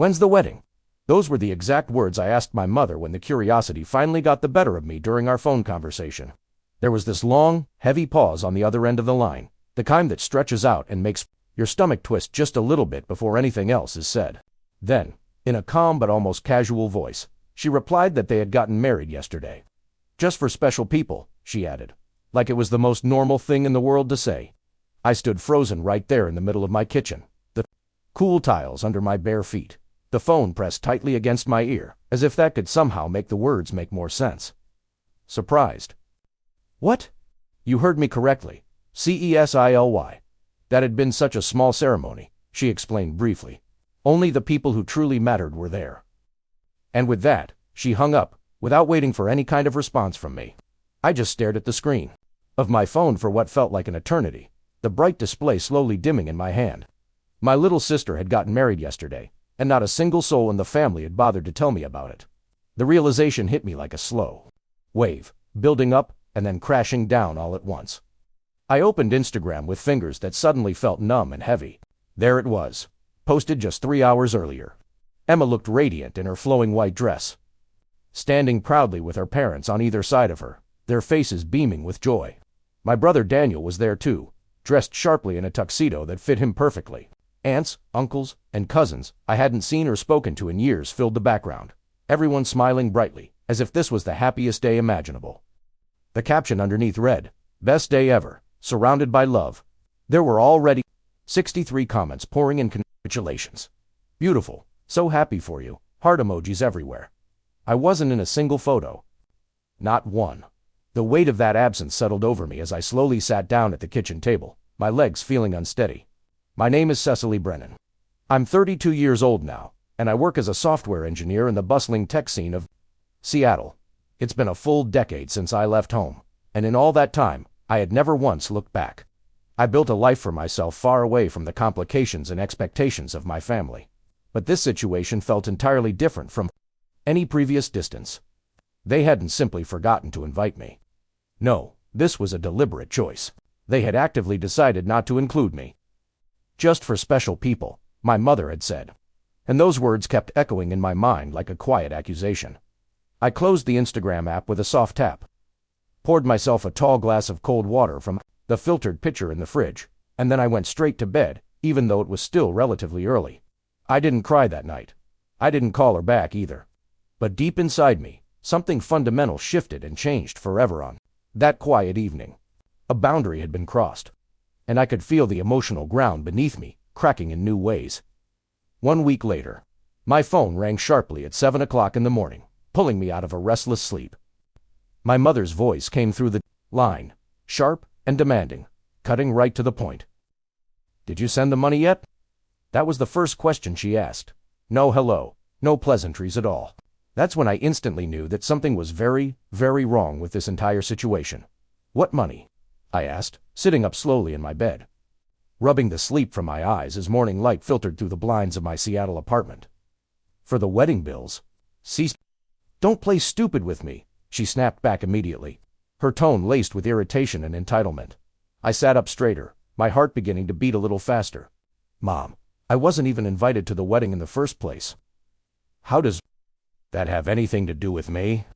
When's the wedding? Those were the exact words I asked my mother when the curiosity finally got the better of me during our phone conversation. There was this long, heavy pause on the other end of the line, the kind that stretches out and makes your stomach twist just a little bit before anything else is said. Then, in a calm but almost casual voice, she replied that they had gotten married yesterday. Just for special people, she added, like it was the most normal thing in the world to say. I stood frozen right there in the middle of my kitchen, the cool tiles under my bare feet, the phone pressed tightly against my ear, as if that could somehow make the words make more sense. Surprised. What? You heard me correctly. CESILY. That had been such a small ceremony, she explained briefly. Only the people who truly mattered were there. And with that, she hung up, without waiting for any kind of response from me. I just stared at the screen of my phone for what felt like an eternity, the bright display slowly dimming in my hand. My little sister had gotten married yesterday, and not a single soul in the family had bothered to tell me about it. The realization hit me like a slow wave, building up and then crashing down all at once. I opened Instagram with fingers that suddenly felt numb and heavy. There it was, posted just 3 hours earlier. Emma looked radiant in her flowing white dress, standing proudly with her parents on either side of her, their faces beaming with joy. My brother Daniel was there too, dressed sharply in a tuxedo that fit him perfectly. Aunts, uncles, and cousins I hadn't seen or spoken to in years filled the background, everyone smiling brightly, as if this was the happiest day imaginable. The caption underneath read, "Best day ever, surrounded by love." There were already 63 comments pouring in congratulations. Beautiful, so happy for you, heart emojis everywhere. I wasn't in a single photo. Not one. The weight of that absence settled over me as I slowly sat down at the kitchen table, my legs feeling unsteady. My name is Cecily Brennan. I'm 32 years old now, and I work as a software engineer in the bustling tech scene of Seattle. It's been a full decade since I left home, and in all that time, I had never once looked back. I built a life for myself far away from the complications and expectations of my family. But this situation felt entirely different from any previous distance. They hadn't simply forgotten to invite me. No, this was a deliberate choice. They had actively decided not to include me. Just for special people, my mother had said. And those words kept echoing in my mind like a quiet accusation. I closed the Instagram app with a soft tap, poured myself a tall glass of cold water from the filtered pitcher in the fridge, and then I went straight to bed, even though it was still relatively early. I didn't cry that night. I didn't call her back either. But deep inside me, something fundamental shifted and changed forever on that quiet evening. A boundary had been crossed, and I could feel the emotional ground beneath me cracking in new ways. 1 week later, my phone rang sharply at 7 o'clock in the morning, pulling me out of a restless sleep. My mother's voice came through the line, sharp and demanding, cutting right to the point. "Did you send the money yet?" That was the first question she asked. No hello, no pleasantries at all. That's when I instantly knew that something was very, very wrong with this entire situation. "What money?" I asked, sitting up slowly in my bed, rubbing the sleep from my eyes as morning light filtered through the blinds of my Seattle apartment. "For the wedding bills." "Cease. Don't play stupid with me," she snapped back immediately, her tone laced with irritation and entitlement. I sat up straighter, my heart beginning to beat a little faster. "Mom, I wasn't even invited to the wedding in the first place." "How does that have anything to do with me?"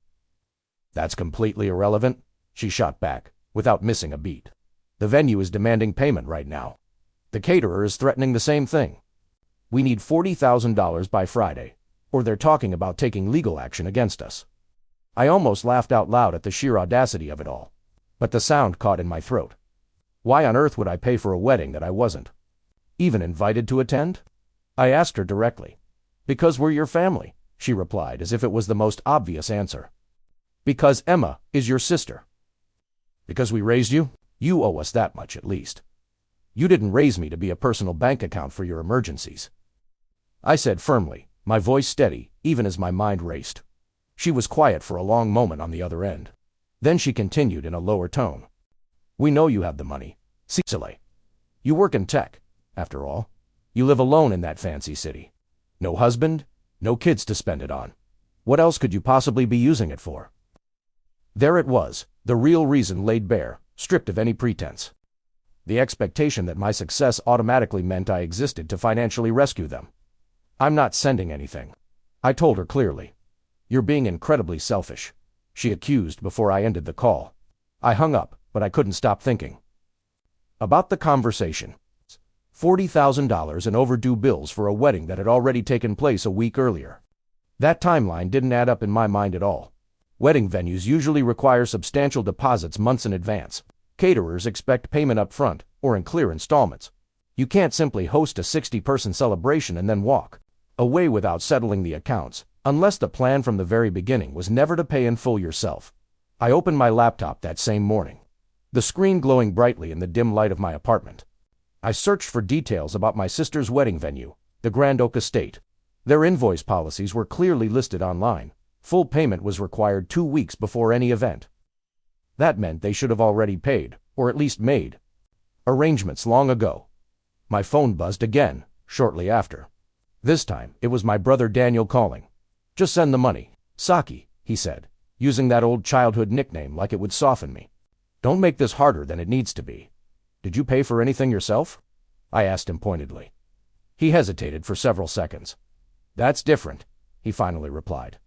"That's completely irrelevant," she shot back, without missing a beat. "The venue is demanding payment right now. The caterer is threatening the same thing. We need $40,000 by Friday, or they're talking about taking legal action against us." I almost laughed out loud at the sheer audacity of it all, but the sound caught in my throat. Why on earth would I pay for a wedding that I wasn't even invited to attend? I asked her directly. "Because we're your family," she replied as if it was the most obvious answer. "Because Emma is your sister." "Because we raised you? You owe us that much at least. You didn't raise me to be a personal bank account for your emergencies," I said firmly, my voice steady, even as my mind raced. She was quiet for a long moment on the other end. Then she continued in a lower tone. "We know you have the money, Cecily. You work in tech, after all. You live alone in that fancy city. No husband, no kids to spend it on. What else could you possibly be using it for?" There it was, the real reason laid bare, stripped of any pretense. The expectation that my success automatically meant I existed to financially rescue them. I'm not sending anything, I told her clearly. You're being incredibly selfish, she accused before I ended the call. I hung up, but I couldn't stop thinking about the conversation. $40,000 in overdue bills for a wedding that had already taken place a week earlier. That timeline didn't add up in my mind at all. Wedding venues usually require substantial deposits months in advance. Caterers expect payment up front, or in clear installments. You can't simply host a 60-person celebration and then walk away without settling the accounts, unless the plan from the very beginning was never to pay in full yourself. I opened my laptop that same morning, the screen glowing brightly in the dim light of my apartment. I searched for details about my sister's wedding venue, the Grand Oak Estate. Their invoice policies were clearly listed online. Full payment was required 2 weeks before any event. That meant they should have already paid, or at least made arrangements long ago. My phone buzzed again, shortly after. This time, it was my brother Daniel calling. "Just send the money, Saki," he said, using that old childhood nickname like it would soften me. "Don't make this harder than it needs to be." "Did you pay for anything yourself?" I asked him pointedly. He hesitated for several seconds. "That's different," he finally replied.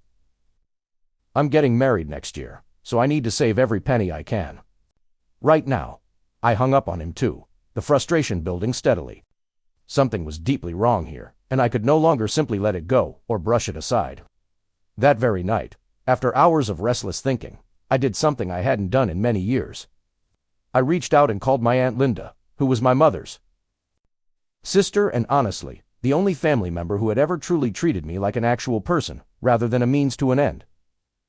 "I'm getting married next year, so I need to save every penny I can right now." I hung up on him too, the frustration building steadily. Something was deeply wrong here, and I could no longer simply let it go or brush it aside. That very night, after hours of restless thinking, I did something I hadn't done in many years. I reached out and called my Aunt Linda, who was my mother's sister and honestly, the only family member who had ever truly treated me like an actual person, rather than a means to an end.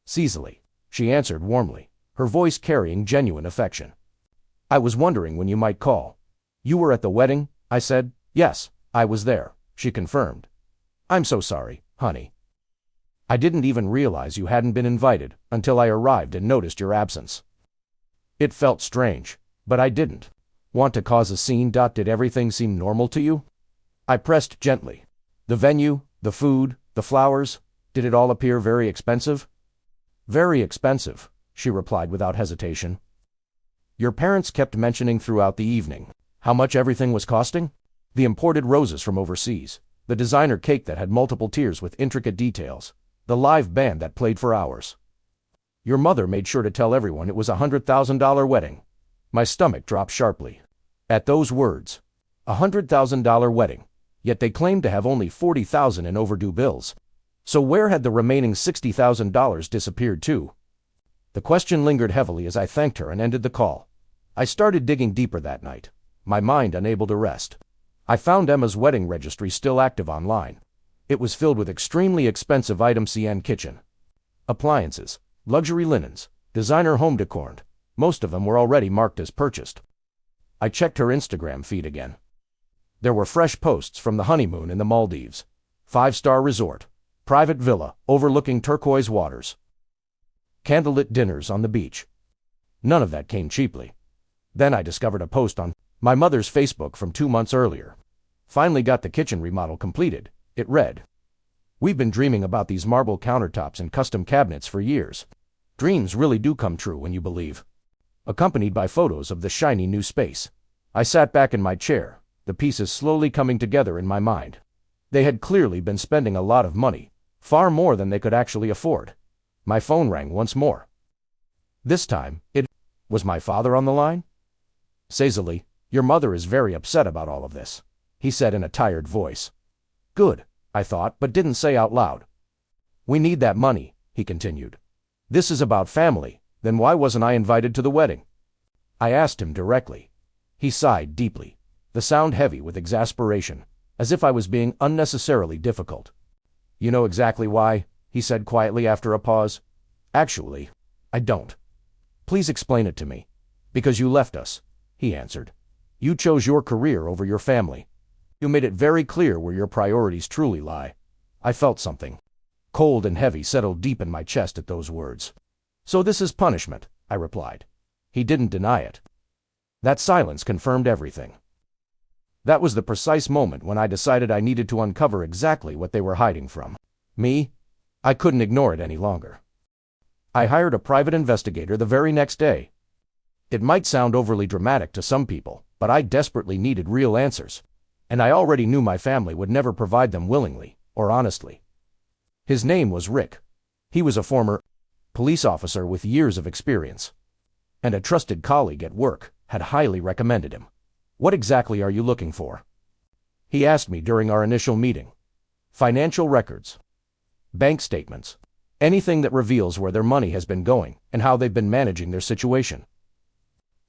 "Cecily," she answered warmly, her voice carrying genuine affection. "I was wondering when you might call." "You were at the wedding?" I said. "Yes, I was there," she confirmed. "I'm so sorry, honey. I didn't even realize you hadn't been invited until I arrived and noticed your absence." It felt strange, but I didn't want to cause a scene. Did everything seem normal to you? I pressed gently. The venue, the food, the flowers, did it all appear very expensive? "Very expensive," she replied without hesitation. "Your parents kept mentioning throughout the evening how much everything was costing? The imported roses from overseas, the designer cake that had multiple tiers with intricate details, the live band that played for hours. Your mother made sure to tell everyone it was a $100,000 wedding." My stomach dropped sharply at those words. $100,000 wedding, yet they claimed to have only $40,000 in overdue bills. So where had the remaining $60,000 disappeared to? The question lingered heavily as I thanked her and ended the call. I started digging deeper that night, my mind unable to rest. I found Emma's wedding registry still active online. It was filled with extremely expensive items: CN kitchen appliances, luxury linens, designer home decor. Most of them were already marked as purchased. I checked her Instagram feed again. There were fresh posts from the honeymoon in the Maldives, 5-star resort, private villa overlooking turquoise waters, candlelit dinners on the beach. None of that came cheaply. Then I discovered a post on my mother's Facebook from 2 months earlier. "Finally got the kitchen remodel completed," it read. "We've been dreaming about these marble countertops and custom cabinets for years. Dreams really do come true when you believe." Accompanied by photos of the shiny new space. I sat back in my chair, the pieces slowly coming together in my mind. They had clearly been spending a lot of money, far more than they could actually afford. My phone rang once more. This time, it was my father on the line. "Cecily, your mother is very upset about all of this," he said in a tired voice. "Good," I thought, but didn't say out loud. "We need that money," he continued. "This is about family. Then why wasn't I invited to the wedding?" I asked him directly. He sighed deeply, the sound heavy with exasperation, as if I was being unnecessarily difficult. "You know exactly why," he said quietly after a pause. "Actually, I don't." "Please explain it to me." "Because you left us," he answered. "You chose your career over your family. You made it very clear where your priorities truly lie." I felt something cold and heavy settled deep in my chest at those words. "So this is punishment," I replied. He didn't deny it. That silence confirmed everything. That was the precise moment when I decided I needed to uncover exactly what they were hiding from me. I couldn't ignore it any longer. I hired a private investigator the very next day. It might sound overly dramatic to some people, but I desperately needed real answers, and I already knew my family would never provide them willingly or honestly. His name was Rick. He was a former police officer with years of experience, and a trusted colleague at work had highly recommended him. "What exactly are you looking for?" he asked me during our initial meeting. "Financial records, bank statements, anything that reveals where their money has been going and how they've been managing their situation."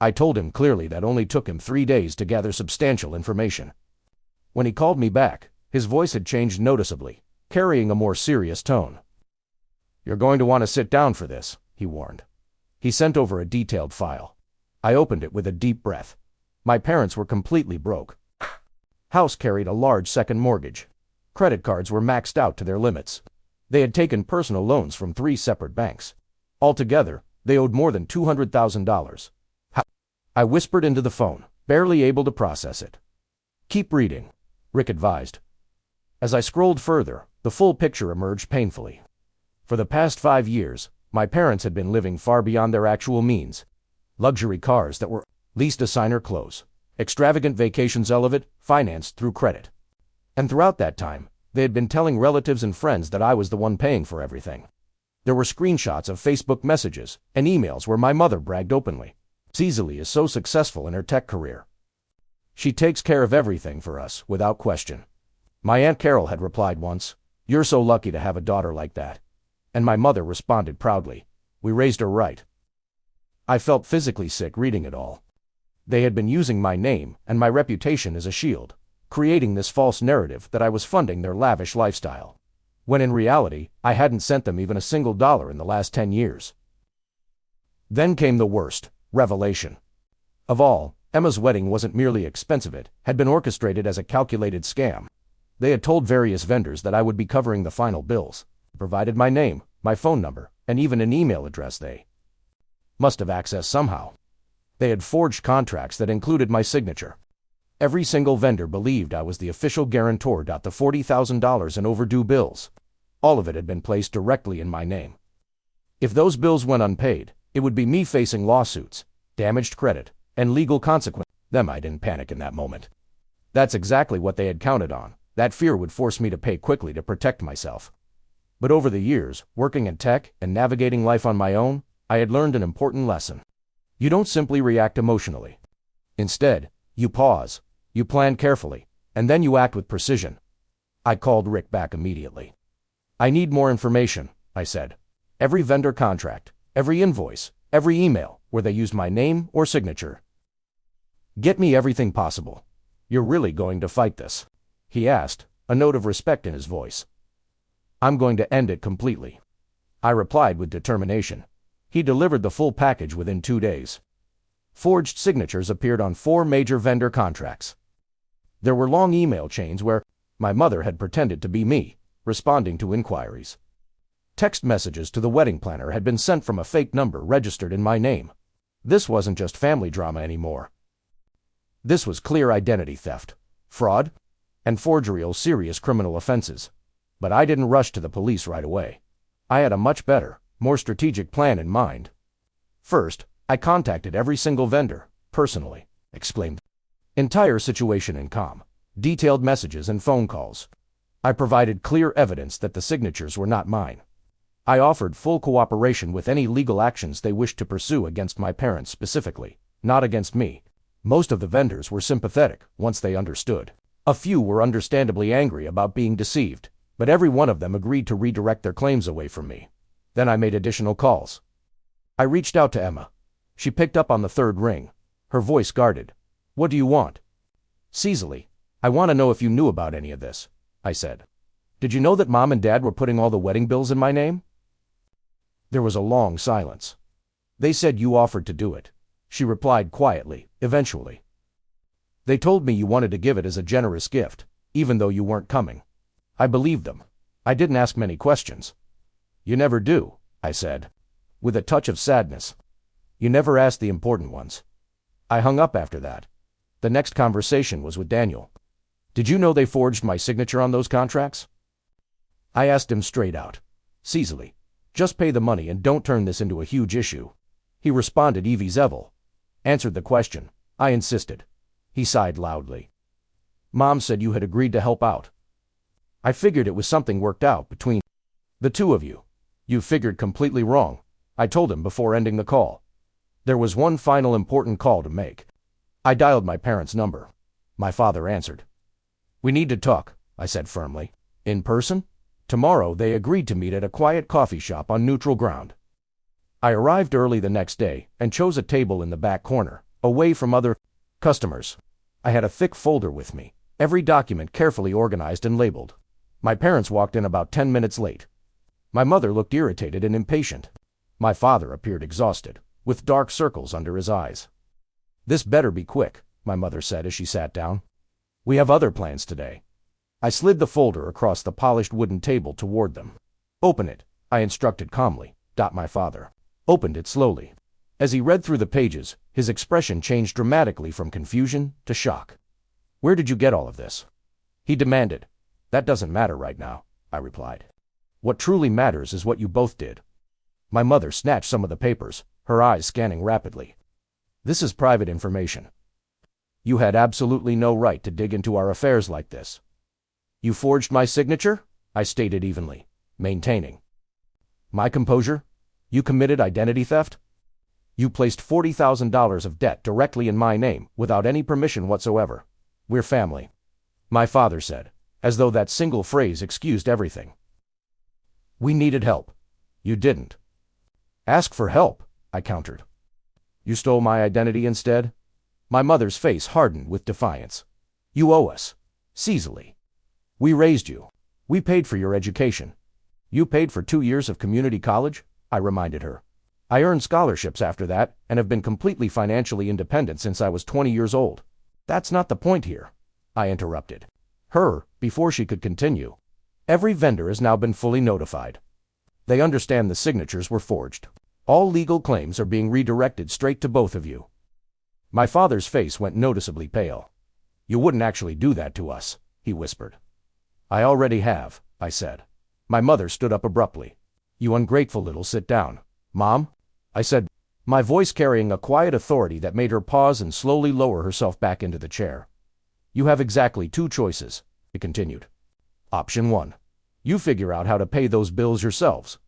I told him clearly that only took him 3 days to gather substantial information. When he called me back, his voice had changed noticeably, carrying a more serious tone. "You're going to want to sit down for this," he warned. He sent over a detailed file. I opened it with a deep breath. My parents were completely broke. House carried a large second mortgage. Credit cards were maxed out to their limits. They had taken personal loans from 3 separate banks. Altogether, they owed more than $200,000. I whispered into the phone, barely able to process it. "Keep reading," Rick advised. As I scrolled further, the full picture emerged painfully. For the past 5 years, my parents had been living far beyond their actual means. Luxury cars that were leased, designer clothes, extravagant vacations, financed through credit. And throughout that time, they had been telling relatives and friends that I was the one paying for everything. There were screenshots of Facebook messages and emails where my mother bragged openly. "Cecily is so successful in her tech career. She takes care of everything for us, without question." My Aunt Carol had replied once, "You're so lucky to have a daughter like that." And my mother responded proudly, "We raised her right." I felt physically sick reading it all. They had been using my name and my reputation as a shield, creating this false narrative that I was funding their lavish lifestyle, when in reality, I hadn't sent them even a single dollar in the last 10 years. Then came the worst revelation. Of all, Emma's wedding wasn't merely expensive, it had been orchestrated as a calculated scam. They had told various vendors that I would be covering the final bills, provided my name, my phone number, and even an email address they must have accessed somehow. They had forged contracts that included my signature. Every single vendor believed I was the official guarantor. The $40,000 in overdue bills, all of it had been placed directly in my name. If those bills went unpaid, it would be me facing lawsuits, damaged credit, and legal consequences. I didn't panic in that moment. That's exactly what they had counted on. That fear would force me to pay quickly to protect myself. But over the years, working in tech and navigating life on my own, I had learned an important lesson. You don't simply react emotionally. Instead, you pause, you plan carefully, and then you act with precision. I called Rick back immediately. "I need more information," I said. "Every vendor contract, every invoice, every email where they used my name or signature. Get me everything possible. You're really going to fight this?" he asked, a note of respect in his voice. "I'm going to end it completely," I replied with determination. He delivered the full package within 2 days. Forged signatures appeared on 4 major vendor contracts. There were long email chains where my mother had pretended to be me, responding to inquiries. Text messages to the wedding planner had been sent from a fake number registered in my name. This wasn't just family drama anymore. This was clear identity theft, fraud, and forgery, all serious criminal offenses. But I didn't rush to the police right away. I had a much better, more strategic plan in mind. First, I contacted every single vendor, personally, explained the entire situation in calm, detailed messages and phone calls. I provided clear evidence that the signatures were not mine. I offered full cooperation with any legal actions they wished to pursue against my parents specifically, not against me. Most of the vendors were sympathetic once they understood. A few were understandably angry about being deceived, but every one of them agreed to redirect their claims away from me. Then I made additional calls. I reached out to Emma. She picked up on the 3rd ring, her voice guarded. "What do you want?" "Cecily, I want to know if you knew about any of this," I said. "Did you know that Mom and Dad were putting all the wedding bills in my name?" There was a long silence. "They said you offered to do it," she replied quietly, eventually. "They told me you wanted to give it as a generous gift, even though you weren't coming." I believed them. I didn't ask many questions. "You never do," I said, with a touch of sadness. "You never ask the important ones." I hung up after that. The next conversation was with Daniel. "Did you know they forged my signature on those contracts?" I asked him straight out. "Cecily, just pay the money and don't turn this into a huge issue." He responded, "Evie Zevel answered the question." I insisted. He sighed loudly. "Mom said you had agreed to help out." I figured it was something worked out between the two of you. You figured completely wrong, I told him before ending the call. There was one final important call to make. I dialed my parents' number. My father answered. We need to talk, I said firmly. In person? Tomorrow they agreed to meet at a quiet coffee shop on neutral ground. I arrived early the next day and chose a table in the back corner, away from other customers. I had a thick folder with me, every document carefully organized and labeled. My parents walked in about 10 minutes late. My mother looked irritated and impatient. My father appeared exhausted, with dark circles under his eyes. This better be quick, my mother said as she sat down. We have other plans today. I slid the folder across the polished wooden table toward them. Open it, I instructed calmly. My father opened it slowly. As he read through the pages, his expression changed dramatically from confusion to shock. Where did you get all of this? He demanded. That doesn't matter right now, I replied. What truly matters is what you both did. My mother snatched some of the papers, her eyes scanning rapidly. This is private information. You had absolutely no right to dig into our affairs like this. You forged my signature? I stated evenly, maintaining my composure. You committed identity theft? You placed $40,000 of debt directly in my name without any permission whatsoever. We're family, my father said, as though that single phrase excused everything. We needed help. You didn't. Ask for help, I countered. You stole my identity instead? My mother's face hardened with defiance. You owe us. Seasily. We raised you. We paid for your education. You paid for 2 years of community college? I reminded her. I earned scholarships after that and have been completely financially independent since I was 20 years old. That's not the point here, I interrupted her before she could continue. Every vendor has now been fully notified. They understand the signatures were forged. All legal claims are being redirected straight to both of you. My father's face went noticeably pale. You wouldn't actually do that to us, he whispered. I already have, I said. My mother stood up abruptly. You ungrateful little sit down. Mom? I said, my voice carrying a quiet authority that made her pause and slowly lower herself back into the chair. You have exactly 2 choices, he continued. Option 1. You figure out how to pay those bills yourselves.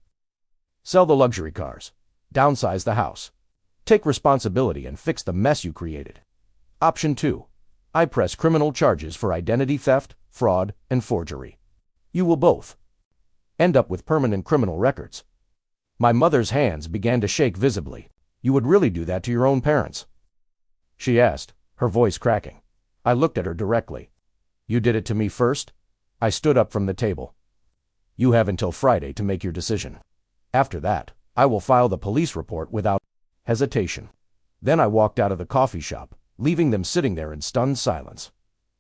Sell the luxury cars. Downsize the house. Take responsibility and fix the mess you created. Option 2. I press criminal charges for identity theft, fraud, and forgery. You will both end up with permanent criminal records. My mother's hands began to shake visibly. You would really do that to your own parents? She asked, her voice cracking. I looked at her directly. You did it to me first? I stood up from the table. You have until Friday to make your decision. After that, I will file the police report without hesitation. Then I walked out of the coffee shop, leaving them sitting there in stunned silence.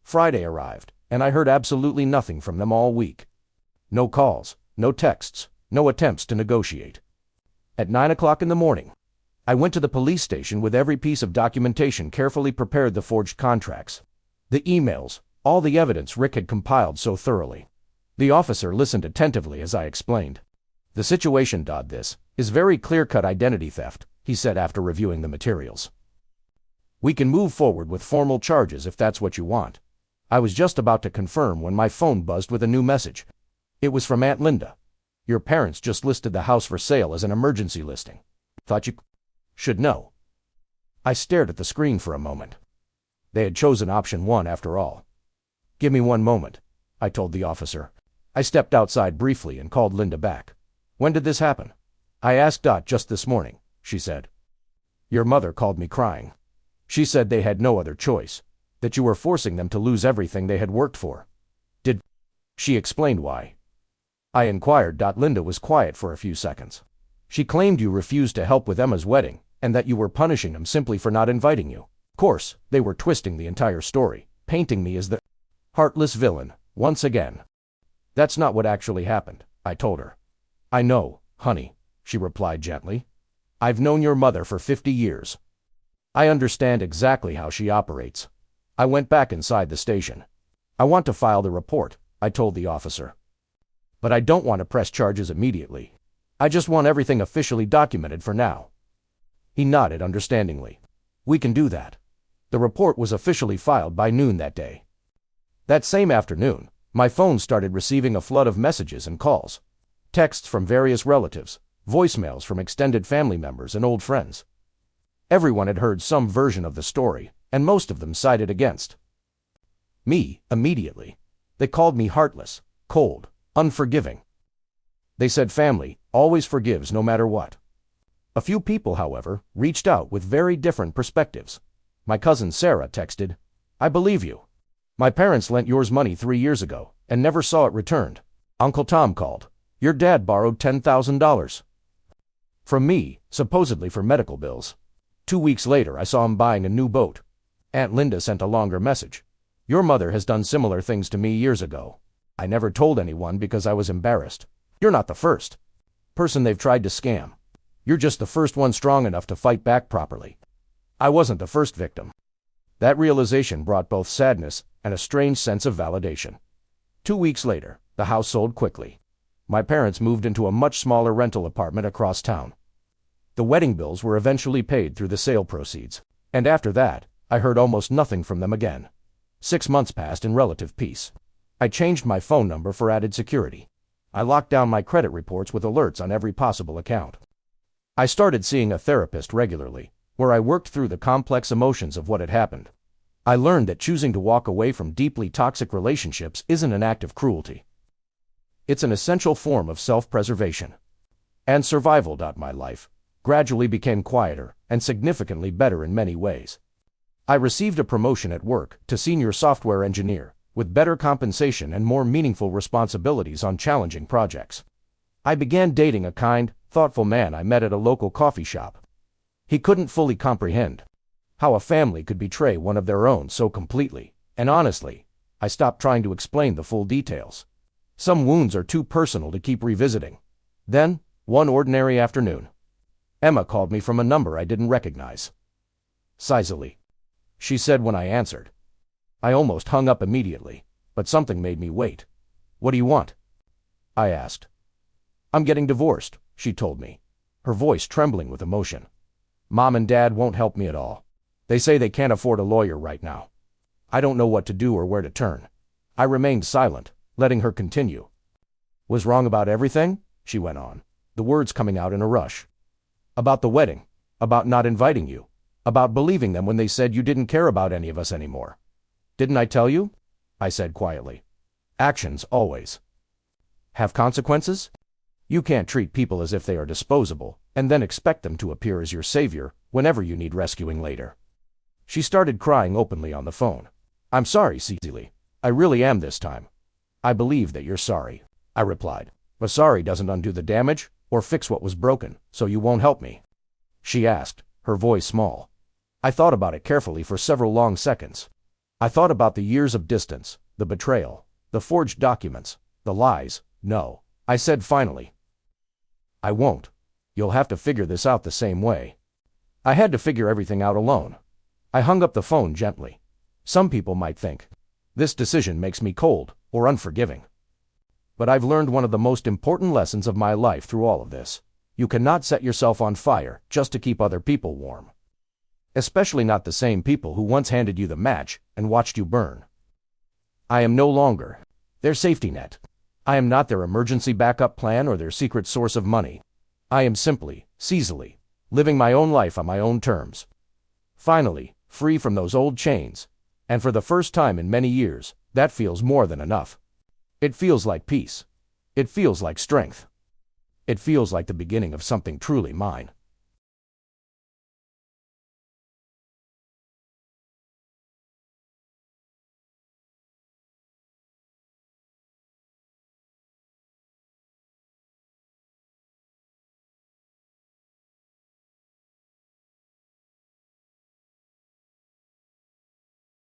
Friday arrived, and I heard absolutely nothing from them all week. No calls, no texts, no attempts to negotiate. At 9 o'clock in the morning, I went to the police station with every piece of documentation carefully prepared, the forged contracts, the emails, all the evidence Rick had compiled so thoroughly. The officer listened attentively as I explained. The situation, this, is very clear-cut identity theft, he said after reviewing the materials. We can move forward with formal charges if that's what you want. I was just about to confirm when my phone buzzed with a new message. It was from Aunt Linda. Your parents just listed the house for sale as an emergency listing. Thought you should know. I stared at the screen for a moment. They had chosen option 1 after all. Give me 1 moment, I told the officer. I stepped outside briefly and called Linda back. When did this happen? I asked just this morning, she said. Your mother called me crying. She said they had no other choice, that you were forcing them to lose everything they had worked for. Did she explain why? I inquired. Linda was quiet for a few seconds. She claimed you refused to help with Emma's wedding, and that you were punishing them simply for not inviting you. Of course, they were twisting the entire story, painting me as the heartless villain, once again. That's not what actually happened, I told her. I know, honey, she replied gently. I've known your mother for 50 years. I understand exactly how she operates. I went back inside the station. I want to file the report, I told the officer. But I don't want to press charges immediately. I just want everything officially documented for now. He nodded understandingly. We can do that. The report was officially filed by noon that day. That same afternoon, My phone started receiving a flood of messages and calls. Texts from various relatives, voicemails from extended family members and old friends. Everyone had heard some version of the story, and most of them sided against me immediately. They called me heartless, cold, unforgiving. They said family always forgives no matter what. A few people, however, reached out with very different perspectives. My cousin Sarah texted, "I believe you. My parents lent yours money 3 years ago and never saw it returned." Uncle Tom called, "Your dad borrowed $10,000 from me, supposedly for medical bills. 2 weeks later, I saw him buying a new boat." Aunt Linda sent a longer message. "Your mother has done similar things to me years ago. I never told anyone because I was embarrassed. You're not the first person they've tried to scam. You're just the first one strong enough to fight back properly. I wasn't the first victim." That realization brought both sadness and a strange sense of validation. 2 weeks later, the house sold quickly. My parents moved into a much smaller rental apartment across town. The wedding bills were eventually paid through the sale proceeds, and after that, I heard almost nothing from them again. 6 months passed in relative peace. I changed my phone number for added security. I locked down my credit reports with alerts on every possible account. I started seeing a therapist regularly, where I worked through the complex emotions of what had happened. I learned that choosing to walk away from deeply toxic relationships isn't an act of cruelty. It's an essential form of self-preservation and survival. My life gradually became quieter and significantly better in many ways. I received a promotion at work to senior software engineer, with better compensation and more meaningful responsibilities on challenging projects. I began dating a kind, thoughtful man I met at a local coffee shop. He couldn't fully comprehend how a family could betray one of their own so completely, and honestly, I stopped trying to explain the full details. Some wounds are too personal to keep revisiting. Then, one ordinary afternoon, Emma called me from a number I didn't recognize. "Cicely," she said when I answered. I almost hung up immediately, but something made me wait. "What do you want?" I asked. "I'm getting divorced," she told me, her voice trembling with emotion. "Mom and Dad won't help me at all. They say they can't afford a lawyer right now. I don't know what to do or where to turn." I remained silent, letting her continue. "Was wrong about everything?" she went on, the words coming out in a rush. "About the wedding, about not inviting you, about believing them when they said you didn't care about any of us anymore. Didn't I tell you?" I said quietly. "Actions always have consequences. You can't treat people as if they are disposable, and then expect them to appear as your savior whenever you need rescuing later." She started crying openly on the phone. "I'm sorry, Cicely. I really am this time." "I believe that you're sorry," I replied. "But sorry doesn't undo the damage or fix what was broken, so you won't help me?" she asked, her voice small. I thought about it carefully for several long seconds. I thought about the years of distance, the betrayal, the forged documents, the lies. "No," I said finally. "I won't. You'll have to figure this out the same way." I had to figure everything out alone. I hung up the phone gently. Some people might think, this decision makes me cold or unforgiving. But I've learned one of the most important lessons of my life through all of this. You cannot set yourself on fire just to keep other people warm. Especially not the same people who once handed you the match and watched you burn. I am no longer their safety net. I am not their emergency backup plan or their secret source of money. I am simply, Cicely, living my own life on my own terms. Finally, free from those old chains. And for the first time in many years, that feels more than enough. It feels like peace. It feels like strength. It feels like the beginning of something truly mine.